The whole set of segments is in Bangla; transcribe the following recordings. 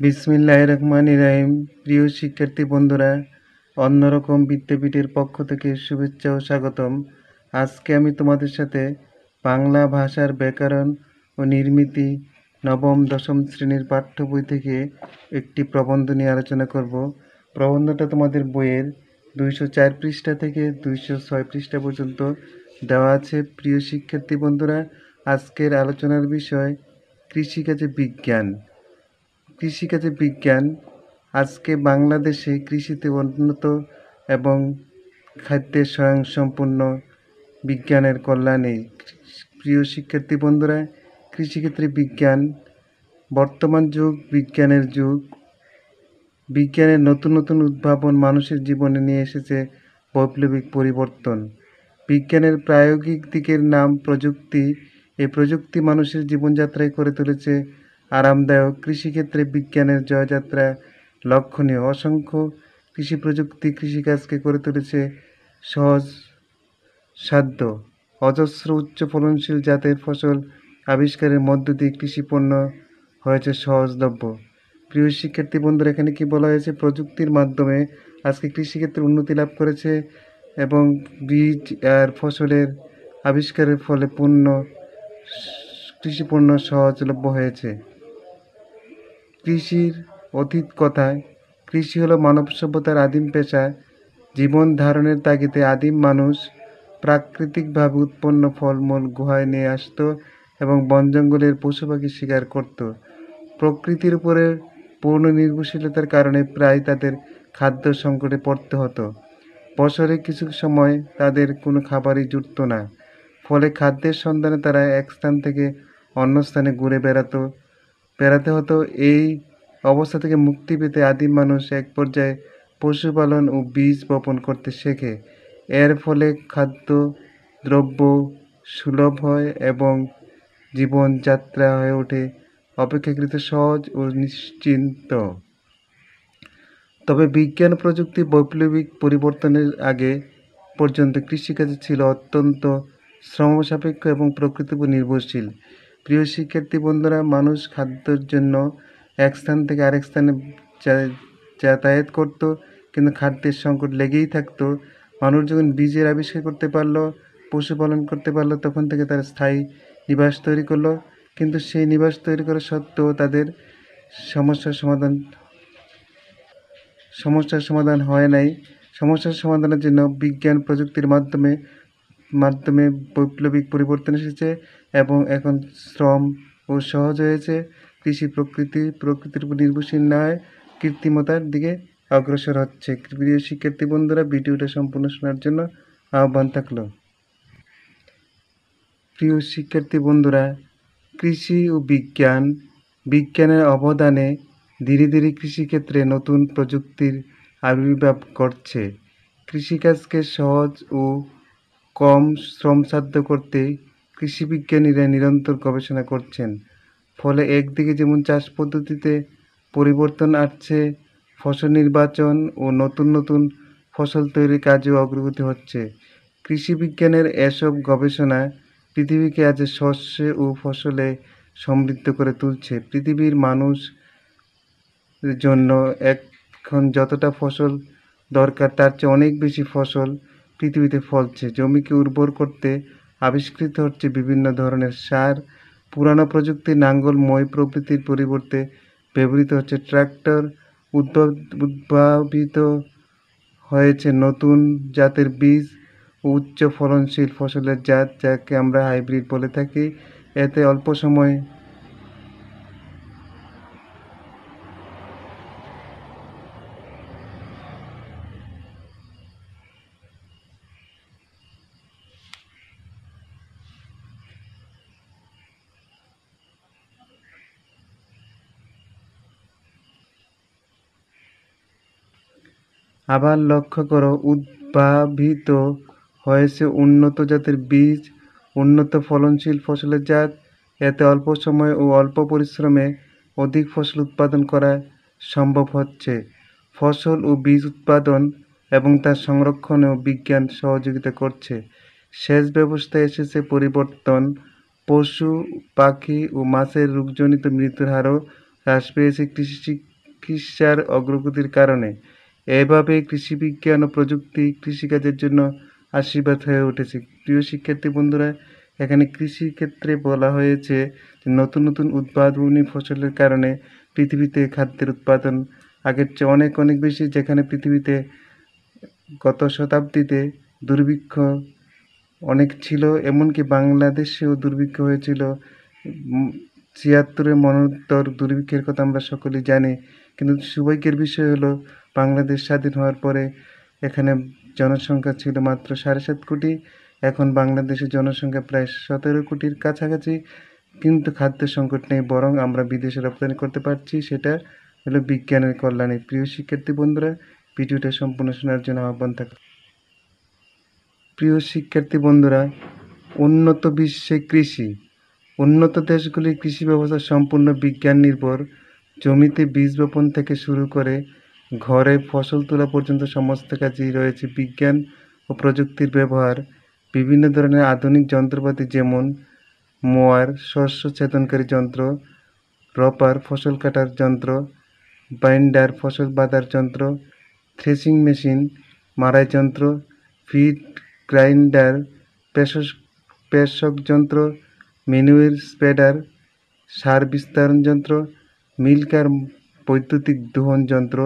বিসমিল্লাহির রহমানির রহিম। প্রিয় শিক্ষার্থী বন্ধুরা, অন্যরকম বিদ্যাপীঠের পক্ষ থেকে শুভেচ্ছা ও স্বাগতম। আজকে আমি তোমাদের সাথে বাংলা ভাষার ব্যাকরণ ও নির্মিতি নবম দশম শ্রেণীর পাঠ্য বই থেকে একটি প্রবন্ধ নিয়ে আলোচনা করব। প্রবন্ধটা তোমাদের বইয়ের 204 পৃষ্ঠা থেকে 206 পৃষ্ঠা পর্যন্ত দেওয়া আছে। প্রিয় শিক্ষার্থী বন্ধুরা, আজকের আলোচনার বিষয় কৃষিকাজে বিজ্ঞান। কৃষিকাজে বিজ্ঞান আজকে বাংলাদেশে কৃষিতে উন্নত এবং খাদ্যে স্বয়ংসম্পূর্ণ বিজ্ঞানের কল্যাণে। প্রিয় শিক্ষার্থী বন্ধুরা, কৃষিক্ষেত্রে বিজ্ঞান বর্তমান যুগ বিজ্ঞানের যুগ। বিজ্ঞানের নতুন নতুন উদ্ভাবন মানুষের জীবনে নিয়ে এসেছে বৈপ্লবিক পরিবর্তন। বিজ্ঞানের প্রায়োগিক দিকের নাম প্রযুক্তি। এই প্রযুক্তি মানুষের জীবনযাত্রায় করে তুলেছে আরামদায়ক। কৃষিক্ষেত্রে বিজ্ঞানের জয়যাত্রা লক্ষণীয়। অসংখ্য কৃষি প্রযুক্তি কৃষিকাজকে করে তুলেছে সহজ সাধ্য। অজস্র উচ্চ ফলনশীল জাতের ফসল আবিষ্কারের মধ্য দিয়ে কৃষিপণ্য হয়েছে সহজলভ্য। প্রিয় শিক্ষার্থী বন্ধুরা, এখানে কি বলা হয়েছে? প্রযুক্তির মাধ্যমে আজকে কৃষিক্ষেত্রে উন্নতি লাভ করেছে এবং বীজ আর ফসলের আবিষ্কারের ফলে কৃষিপণ্য সহজলভ্য হয়েছে। কৃষির অতীত কথায়, কৃষি হলো মানব সভ্যতার আদিম পেশা। জীবন ধারণের তাগিদে আদিম মানুষ প্রাকৃতিকভাবে উৎপন্ন ফলমূল গুহায় নিয়ে আসতো এবং বন জঙ্গলের পশু পাখি শিকার করত। প্রকৃতির উপরে পূর্ণ নির্ভরশীলতার কারণে প্রায় তাদের খাদ্য সংকটে পড়তে হতো। বছরে কিছু সময় তাদের কোনো খাবারই জুটত না, ফলে খাদ্যের সন্ধানে তারা এক স্থান থেকে অন্য স্থানে ঘুরে বেড়াতে হতো। এই অবস্থা থেকে মুক্তি পেতে আদিম মানুষ এক পর্যায়ে পশুপালন ও বীজ বপন করতে শেখে। এর ফলে খাদ্য দ্রব্য সুলভ হয় এবং জীবনযাত্রা হয়ে ওঠে অপেক্ষাকৃত সহজ ও নিশ্চিন্ত। তবে বিজ্ঞান প্রযুক্তি বৈপ্লবিক পরিবর্তনের আগে পর্যন্ত কৃষিকাজ ছিল অত্যন্ত শ্রমসাপেক্ষ এবং প্রকৃতির উপর নির্ভরশীল। প্রিয় শিক্ষার্থী বন্ধুরা, মানুষ খাদ্যের জন্য এক স্থান থেকে আরেক স্থানে যাতায়াত করত, কিন্তু খাদ্যের সংকট লেগেই থাকতো। মানুষ যখন বীজের আবিষ্কার করতে পারলো, পশুপালন করতে পারলো, তখন থেকে তারা স্থায়ী নিবাস তৈরি করলো। কিন্তু সেই নিবাস তৈরি করা সত্ত্বেও তাদের সমস্যার সমাধান হয় নাই। সমস্যার সমাধানের জন্য বিজ্ঞান প্রযুক্তির মাধ্যমে বৈপ্লবিক পরিবর্তন এসেছে এবং এখন শ্রম ও সহজ হয়েছে। কৃষি প্রকৃতির উপর নির্ভরশীল নয়, কৃত্রিমতার দিকে অগ্রসর হচ্ছে। প্রিয় শিক্ষার্থী বন্ধুরা, ভিডিওটা সম্পূর্ণ শোনার জন্য আহ্বান থাকলো। প্রিয় শিক্ষার্থী বন্ধুরা, কৃষি ও বিজ্ঞানের অবদানে ধীরে ধীরে কৃষিক্ষেত্রে নতুন প্রযুক্তির আবির্ভাব ঘটছে। কৃষিকাজকে সহজ ও কম শ্রমসাধ্য করতে কৃষিবিজ্ঞানীরা নিরন্তর গবেষণা করছেন। ফলে একদিকে যেমন চাষ পদ্ধতিতে পরিবর্তন আসছে, ফসল নির্বাচন ও নতুন নতুন ফসল তৈরির কাজেও অগ্রগতি হচ্ছে। কৃষিবিজ্ঞানের এসব গবেষণা পৃথিবীকে আজ শস্যে ও ফসলে সমৃদ্ধ করে তুলছে। পৃথিবীর মানুষের জন্য এখন যতটা ফসল দরকার তার চেয়ে অনেক বেশি ফসল পৃথিবীতে ফলছে। জমিকে উর্বর করতে আবিষ্কৃত হচ্ছে বিভিন্ন ধরনের সার। পুরানো প্রযুক্তির নাঙ্গল, মই প্রভৃতির পরিবর্তে ব্যবহৃত হচ্ছে ট্রাক্টর। উদ্ভাবিত হয়েছে নতুন জাতের বীজ ও উচ্চ ফলনশীল ফসলের জাত, যাকে আমরা হাইব্রিড বলে থাকি। এতে অল্প সময় আবার লক্ষ্য করো, উদ্ভাবিত হয়েছে উন্নত জাতের বীজ, উন্নত ফলনশীল ফসলের জাত। এতে অল্প সময় ও অল্প পরিশ্রমে অধিক ফসল উৎপাদন করা সম্ভব হচ্ছে। ফসল ও বীজ উৎপাদন এবং তার সংরক্ষণেও বিজ্ঞান সহযোগিতা করছে। সেচ ব্যবস্থায় এসেছে পরিবর্তন। পশু পাখি ও মাছের রোগজনিত মৃত্যুর হারও হ্রাস পেয়েছে কৃষি চিকিৎসার অগ্রগতির কারণে। এভাবে কৃষি বিজ্ঞান ও প্রযুক্তি কৃষিকাজের জন্য আশীর্বাদ হয়ে উঠেছে। প্রিয় শিক্ষার্থী বন্ধুরা, এখানে কৃষির ক্ষেত্রে বলা হয়েছে যে নতুন নতুন উদ্ভাবনী ফসলের কারণে পৃথিবীতে খাদ্যের উৎপাদন আগের চেয়ে অনেক অনেক বেশি, যেখানে পৃথিবীতে গত শতাব্দীতে দুর্ভিক্ষ অনেক ছিল, এমনকি বাংলাদেশেও দুর্ভিক্ষ হয়েছিল। ৭৬-এর মনোত্তর দুর্ভিক্ষের কথা আমরা সকলেই জানি। কিন্তু সৌভাগ্যের বিষয় হলো বাংলাদেশ স্বাধীন হওয়ার পরে এখানে জনসংখ্যা ছিল মাত্র ৭.৫ কোটি। এখন বাংলাদেশের জনসংখ্যা প্রায় ১৭ কোটির কাছাকাছি, কিন্তু খাদ্য সংকট নেই, বরং আমরা বিদেশে রপ্তানি করতে পারছি। সেটা হলো বিজ্ঞানের কল্যাণে। প্রিয় শিক্ষার্থী বন্ধুরা, ভিডিওটা সম্পূর্ণ শোনার জন্য আহ্বান থাকলো। প্রিয় শিক্ষার্থী বন্ধুরা, উন্নত বিশ্বে কৃষি। উন্নত দেশগুলির কৃষি ব্যবস্থা সম্পূর্ণ বিজ্ঞান নির্ভর। জমিতে বীজ বপন থেকে শুরু করে ঘরে ফসল তোলা পর্যন্ত সমস্ত কাজেই রয়েছে বিজ্ঞান ও প্রযুক্তির ব্যবহার। বিভিন্ন ধরনের আধুনিক যন্ত্রপাতি যেমন মোয়ার শস্য ছেদনকারী যন্ত্র, রপার ফসল কাটার যন্ত্র, বাইন্ডার ফসল বাঁধার যন্ত্র, থ্রেসিং মেশিন মাড়াই যন্ত্র, ফিড গ্রাইন্ডার, পেষক যন্ত্র, ম্যানুয়াল স্প্রেডার, সার বিস্তারণ যন্ত্র, মিল্কার বৈদ্যুতিক দোহন যন্ত্র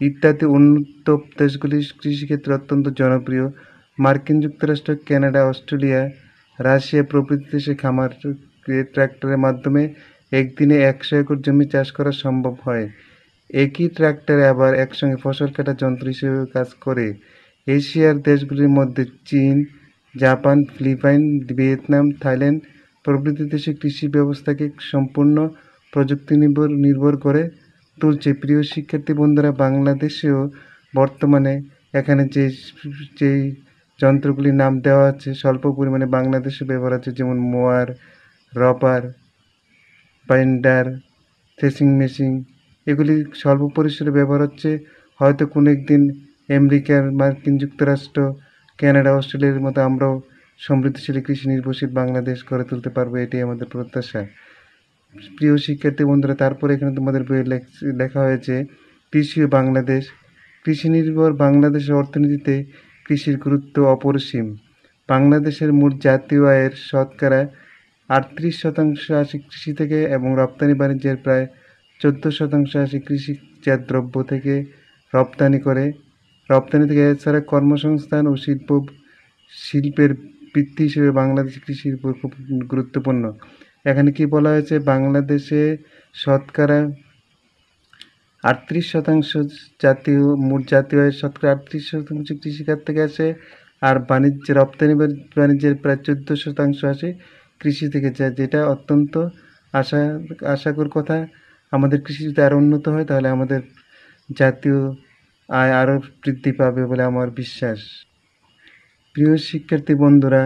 ইত্যাদি উন্নত দেশগুলির কৃষিক্ষেত্রে অত্যন্ত জনপ্রিয়। মার্কিন যুক্তরাষ্ট্র, কানাডা, অস্ট্রেলিয়া, রাশিয়া প্রভৃতি দেশে খামার ট্র্যাক্টরের মাধ্যমে একদিনে ১০০ একর জমি চাষ করা সম্ভব হয়। একই ট্র্যাক্টরে আবার একসঙ্গে ফসল কাটা যন্ত্র হিসেবে কাজ করে। এশিয়ার দেশগুলির মধ্যে চীন, জাপান, ফিলিপাইন, ভিয়েতনাম, থাইল্যান্ড প্রভৃতি দেশে কৃষি ব্যবস্থাকে সম্পূর্ণ প্রযুক্তি নির্ভর করে তুলছে। প্রিয় শিক্ষার্থী বন্ধুরা, বাংলাদেশেও বর্তমানে এখানে যেই যন্ত্রগুলির নাম দেওয়া আছে স্বল্প পরিমাণে বাংলাদেশে ব্যবহার আছে, যেমন মোয়ার, রপার, বাইন্ডার, থ্রেসিং মেশিন, এগুলি স্বল্প পরিসরে ব্যবহার হচ্ছে। হয়তো কোনো একদিন আমেরিকার, মার্কিন যুক্তরাষ্ট্র, কানাডা, অস্ট্রেলিয়ার মতো আমরাও সমৃদ্ধশালী কৃষি নির্ভরশীল বাংলাদেশ গড়ে তুলতে পারবো, এটাই আমাদের প্রত্যাশা। প্রিয় শিক্ষার্থী বন্ধুরা, তারপরে এখানে তোমাদের বইয়ে লেখা হয়েছে কৃষি ও বাংলাদেশ। কৃষি নির্ভর বাংলাদেশের অর্থনীতিতে কৃষির গুরুত্ব অপরিসীম। বাংলাদেশের মোট জাতীয় আয়ের শতকরা ৩৮% আসে কৃষি থেকে এবং রপ্তানি বাণিজ্যের প্রায় ১৪% আসে কৃষিজাত দ্রব্য থেকে রপ্তানি থেকে। এছাড়া কর্মসংস্থান ও শিল্পের ভিত্তি হিসেবে বাংলাদেশ কৃষির উপর খুব গুরুত্বপূর্ণ। এখানে কি বলা হয়েছে, বাংলাদেশে শতকরা ৩৮% মোট জাতীয় আয়ের শতকরা ৩৮% কৃষিখাত থেকে আসে, আর রপ্তানি বাণিজ্যের প্রায় ১৪% আসে কৃষি থেকে, যেটা অত্যন্ত আশাকর কথা। আমাদের কৃষি যদি আরও উন্নত হয় তাহলে আমাদের জাতীয় আয় আরও বৃদ্ধি পাবে বলে আমার বিশ্বাস। প্রিয় শিক্ষার্থী বন্ধুরা,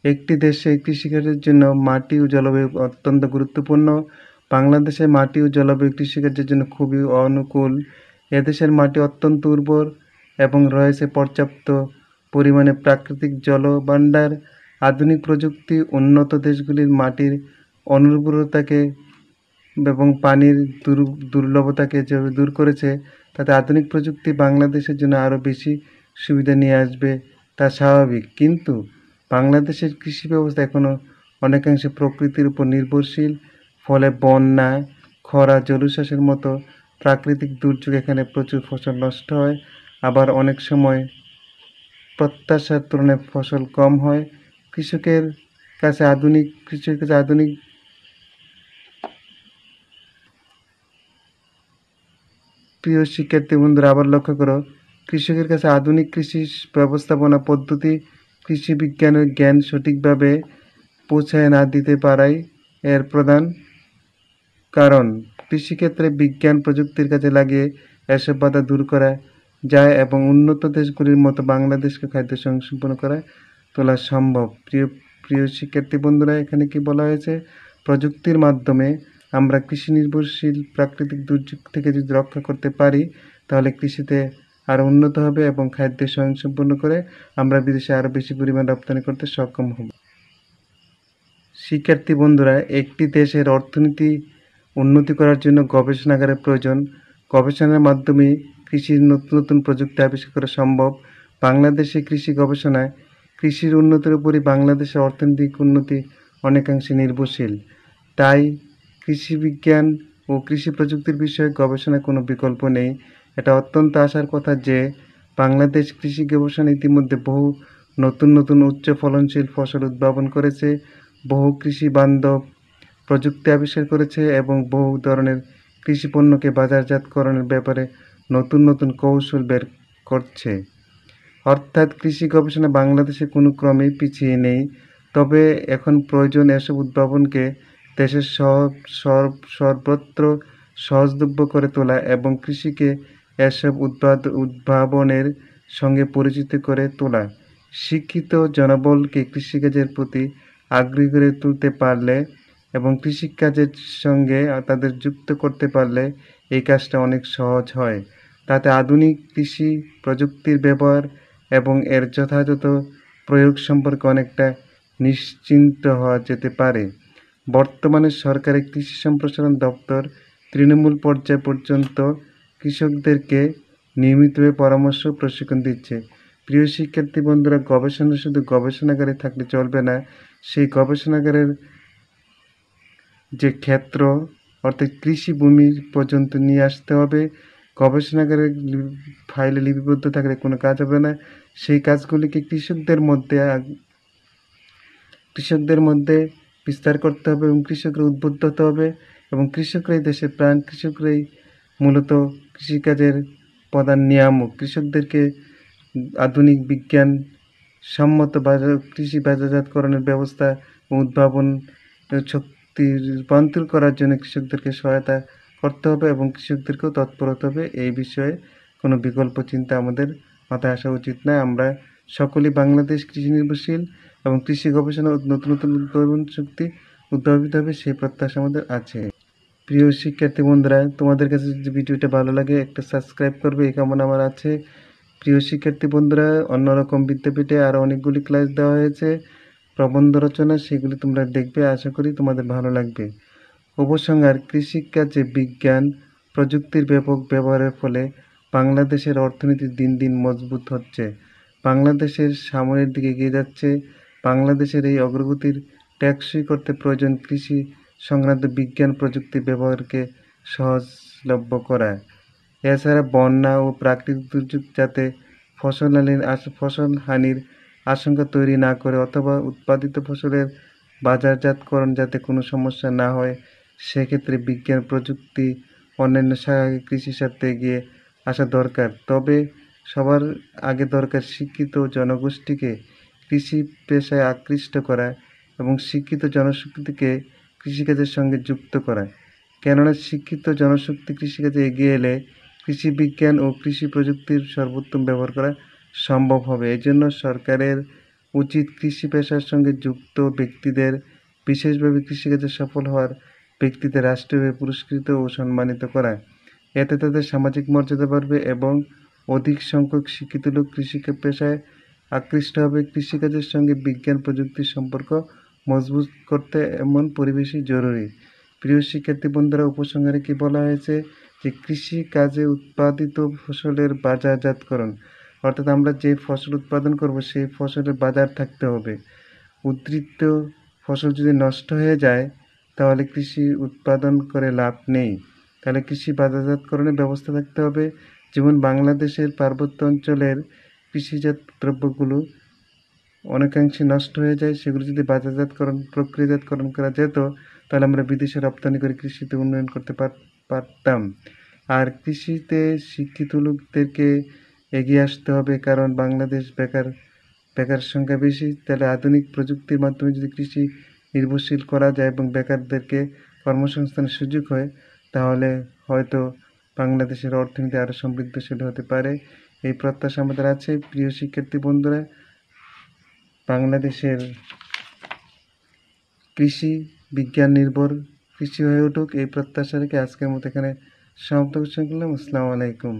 একটি দেশে কৃষিকাজের জন্য মাটি ও জলবায়ু অত্যন্ত গুরুত্বপূর্ণ। বাংলাদেশের মাটি ও জলবায়ু কৃষিকাজের জন্য খুবই অনুকূল। এদেশের মাটি অত্যন্ত উর্বর এবং রয়েছে পর্যাপ্ত পরিমাণে প্রাকৃতিক জলভাণ্ডার। আধুনিক প্রযুক্তি উন্নত দেশগুলির মাটির অনুর্বরতাকে এবং পানির দুর্লভতাকে যে দূর করেছে, তাতে আধুনিক প্রযুক্তি বাংলাদেশের জন্য আরও বেশি সুবিধা নিয়ে আসবে, তা স্বাভাবিক। কিন্তু বাংলাদেশের কৃষি ব্যবস্থা এখনও অনেকাংশে প্রকৃতির উপর নির্ভরশীল। ফলে বন্যা, খরা, জলোচ্ছ্বাসের মতো প্রাকৃতিক দুর্যোগ এখানে প্রচুর ফসল নষ্ট হয়। আবার অনেক সময় প্রত্যাশার তুলনায় ফসল কম হয়। কৃষকের কাছে আধুনিক প্রিয় শিক্ষার্থী বন্ধুরা, আবার লক্ষ্য করো, কৃষকের কাছে আধুনিক কৃষি ব্যবস্থাপনা পদ্ধতি, কৃষি বিজ্ঞানের জ্ঞান সঠিকভাবে পৌঁছায় না দিতে পারাই এর প্রধান কারণ। কৃষিক্ষেত্রে বিজ্ঞান প্রযুক্তির কাজে লাগিয়ে এসব বাধা দূর করা যায় এবং উন্নত দেশগুলির মতো বাংলাদেশকে খাদ্য স্বয়ংসম্পূর্ণ করা তোলা সম্ভব। প্রিয় শিক্ষার্থী বন্ধুরা, এখানে কি বলা হয়েছে, প্রযুক্তির মাধ্যমে আমরা কৃষি নির্ভরশীল প্রাকৃতিক দুর্যোগ থেকে যদি রক্ষা করতে পারি তাহলে কৃষিতে আরও উন্নত হবে এবং খাদ্য স্বয়ংসম্পূর্ণ করে আমরা বিদেশে আরও বেশি পরিমাণ রপ্তানি করতে সক্ষম হব। শিক্ষার্থী বন্ধুরা, একটি দেশের অর্থনীতি উন্নতি করার জন্য গবেষণাগারের প্রয়োজন। গবেষণার মাধ্যমে কৃষির নতুন নতুন প্রযুক্তি আবিষ্কার করা সম্ভব। বাংলাদেশে কৃষি গবেষণায় কৃষির উন্নতির উপরই বাংলাদেশের অর্থনৈতিক উন্নতি অনেকাংশে নির্ভরশীল। তাই কৃষি বিজ্ঞান ও কৃষি প্রযুক্তির বিষয়ে গবেষণার কোনো বিকল্প নেই। এটা অত্যন্ত আশার কথা যে বাংলাদেশ কৃষি গবেষণা ইতিমধ্যে বহু নতুন নতুন উচ্চ ফলনশীল ফসল উদ্ভাবন করেছে, বহু কৃষি বান্ধব প্রযুক্তি আবিষ্কার করেছে এবং বহু ধরনের কৃষি পণ্যকে বাজারজাতকরণের ব্যাপারে নতুন নতুন কৌশল বের করছে। অর্থাৎ কৃষি গবেষণা বাংলাদেশে কোনো ক্রমেই পিছিয়ে নেই। তবে এখন প্রয়োজন এসব উদ্ভাবনকে দেশের সর্বত্র সহজলভ্য করে তোলা এবং কৃষিকে এসব উদ্ভাবনের সঙ্গে পরিচিত করে তোলা। শিক্ষিত জনবলকে কৃষিকাজের প্রতি আগ্রহী করে তুলতে পারলে এবং কৃষিকাজের সঙ্গে তাদের যুক্ত করতে পারলে এই কাজটা অনেক সহজ হয়। তাতে আধুনিক কৃষি প্রযুক্তির ব্যবহার এবং এর যথাযথ প্রয়োগ সম্পর্কে অনেকটা নিশ্চিন্ত হওয়া যেতে পারে। বর্তমানে সরকারি কৃষি সম্প্রসারণ দপ্তর তৃণমূল পর্যায় পর্যন্ত কৃষকদেরকে নিয়মিতভাবে পরামর্শ প্রশিক্ষণ দিচ্ছে। প্রিয় শিক্ষার্থী বন্ধুরা, গবেষণা শুধু গবেষণাগারে থাকলে চলবে না, সেই গবেষণাগারের যে ক্ষেত্র অর্থাৎ কৃষি ভূমি পর্যন্ত নিয়ে আসতে হবে। গবেষণাগারের ফাইলে লিপিবদ্ধ থাকলে কোনো কাজ হবে না। সেই কাজগুলিকে কৃষকদের মধ্যে বিস্তার করতে হবে এবং কৃষকরা উদ্বুদ্ধ হতে হবে এবং কৃষকরাই দেশের প্রাণ, কৃষকরাই মূলত কৃষিকাজের প্রধান নিয়ামক। কৃষকদেরকে আধুনিক বিজ্ঞান সম্মত কৃষি বাজারজাতকরণের ব্যবস্থা ও উদ্ভাবন রূপান্তর করার জন্য কৃষকদেরকে সহায়তা করতে হবে এবং কৃষকদেরকেও তৎপর হতে হবে। এই বিষয়ে কোনো বিকল্প চিন্তা আমাদের মাথায় আসা উচিত নয়। আমরা সকলেই বাংলাদেশ কৃষি নির্ভরশীল এবং কৃষি গবেষণা নতুন নতুন উদ্ভাবন শক্তি উদ্ভাবিত হবে সেই প্রত্যাশা আমাদের আছে। প্রিয় শিক্ষার্থী বন্ধুরা, তোমাদের কাছে যদি ভিডিওটা ভালো লাগে একটা সাবস্ক্রাইব করবে এই কামনা আমার আছে। প্রিয় শিক্ষার্থী বন্ধুরা, অন্যরকম বিদ্যাপীঠে আরও অনেকগুলি ক্লাস দেওয়া হয়েছে প্রবন্ধ রচনা, সেগুলি তোমরা দেখবে, আশা করি তোমাদের ভালো লাগবে। উপসংহার: কৃষিকাজে বিজ্ঞান প্রযুক্তির ব্যাপক ব্যবহারের ফলে বাংলাদেশের অর্থনীতি দিন দিন মজবুত হচ্ছে, বাংলাদেশের সামনের দিকে এগিয়ে যাচ্ছে। বাংলাদেশের এই অগ্রগতির টেকসই করতে প্রয়োজন কৃষি সংক্রান্ত বিজ্ঞান প্রযুক্তির ব্যবহারকে সহজলভ্য করা। এছাড়া বন্যা ও প্রাকৃতিক দুর্যোগ যাতে ফসল হানির আশঙ্কা তৈরি না করে অথবা উৎপাদিত ফসলের বাজারজাতকরণ যাতে কোনো সমস্যা না হয়, সেক্ষেত্রে বিজ্ঞান প্রযুক্তি অন্যান্য শাখায় কৃষির সাথে এগিয়ে আসা দরকার। তবে সবার আগে দরকার শিক্ষিত জনগোষ্ঠীকে কৃষি পেশায় আকৃষ্ট করা এবং শিক্ষিত জনশক্তিকে কৃষিকাজের সঙ্গে যুক্ত করা। কেননা শিক্ষিত জনশক্তি কৃষিকাজে এগিয়ে এলে কৃষি বিজ্ঞান ও কৃষি প্রযুক্তির সর্বোত্তম ব্যবহার করা সম্ভব হবে। এজন্য সরকারের উচিত কৃষি পেশার সঙ্গে যুক্ত ব্যক্তিদের, বিশেষভাবে কৃষিকাজে সফল হওয়ার ব্যক্তিদের রাষ্ট্রীয়ভাবে পুরস্কৃত ও সম্মানিত করা। এতে তাদের সামাজিক মর্যাদা বাড়বে এবং অধিক সংখ্যক শিক্ষিত লোক কৃষি পেশায় আকৃষ্ট হবে। কৃষিকাজের সঙ্গে বিজ্ঞান প্রযুক্তির সম্পর্ক মজবুত করতে এমন পরিবেশই জরুরি। প্রিয় শিক্ষার্থী বন্ধুরা, উপসংহারে কি বলা হয়েছে যে কৃষি কাজে উৎপাদিত ফসলের বাজারজাতকরণ, অর্থাৎ আমরা যে ফসল উৎপাদন করব সেই ফসলের বাজার থাকতে হবে। উদ্বৃত্ত ফসল যদি নষ্ট হয়ে যায় তাহলে কৃষি উৎপাদন করে লাভ নেই। তাহলে কৃষি বাজারজাতকরণের ব্যবস্থা থাকতে হবে। যেমন বাংলাদেশের পার্বত্য অঞ্চলের কৃষিজাত দ্রব্যগুলো অনেকাংশে নষ্ট হয়ে যায়, সেগুলো যদি প্রক্রিয়াজাতকরণ করা যেত তাহলে আমরা বিদেশে রপ্তানি করে কৃষিতে উন্নয়ন করতে পারতাম। আর কৃষিতে শিক্ষিত লোকদেরকে এগিয়ে আসতে হবে, কারণ বাংলাদেশ বেকার সংখ্যা বেশি। তাহলে আধুনিক প্রযুক্তির মাধ্যমে যদি কৃষি নির্ভরশীল করা যায় এবং বেকারদেরকে কর্মসংস্থানের সুযোগ হয় তাহলে হয়তো বাংলাদেশের অর্থনীতি আরও সমৃদ্ধশীল হতে পারে। এই প্রত্যাশা আমাদের আছে। প্রিয় শিক্ষার্থী বন্ধুরা, বাংলাদেশের কৃষি বিজ্ঞান নির্ভর কৃষি হয়ে উঠুক এই প্রত্যাশা রেখে আজকের মতো এখানে সমাপ্ত ঘোষণা করলাম। আসসালামু আলাইকুম।